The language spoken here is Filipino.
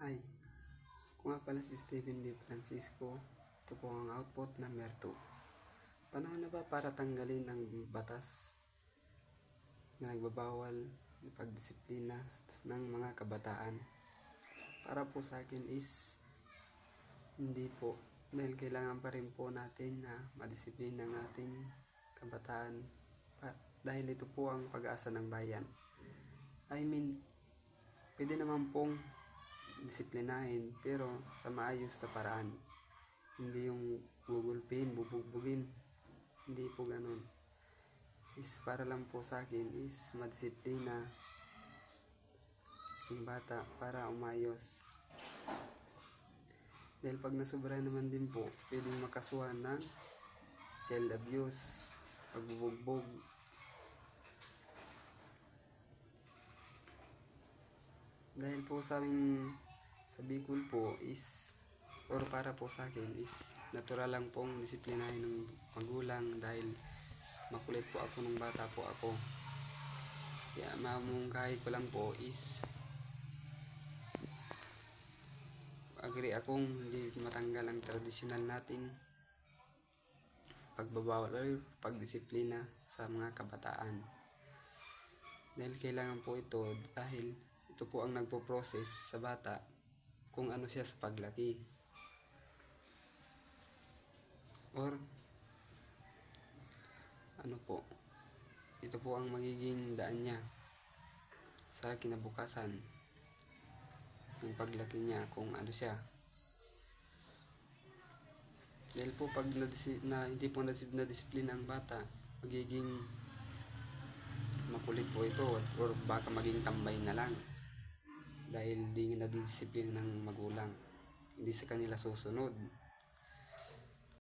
Hi, ako nga pala si Steven B. Francisco. Ito po ang output number 2. Panahon na ba para tanggalin ang batas na nagbabawal ng pagdisiplina ng mga kabataan? Para po sa akin is hindi po. Dahil kailangan pa rin po natin na madisiplina ang ating kabataan. Dahil ito po ang pag-asa ng bayan. Pwede naman pong disiplinahin pero sa maayos na paraan, hindi yung gugulpin, bubugbugin, hindi po ganun. Is para lang po sa akin is madisiplina ang bata para umayos. Dahil pag nasobra naman din po, pwedeng makasuhan ng child abuse, pagbubugbog. Dahil po sa Bicol po is, or para po sa akin is natural lang pong disiplinahin ng magulang dahil makulit po ako nung bata po ako. Kaya mamungkahi ko lang po is agree akong hindi matanggal ang tradisyonal natin pagbabawal o pagdisiplina sa mga kabataan. Dahil kailangan po ito dahil ito po ang nagpo-process sa bata kung ano siya sa paglaki. Or ito po ang magiging daan niya sa kinabukasan ng paglaki niya kung ano siya. Dahil po pag hindi po nadisiplina ang bata, magiging makulit po ito or baka maging tambay na lang dahil di nadisiplina ng magulang, hindi sa kanila susunod.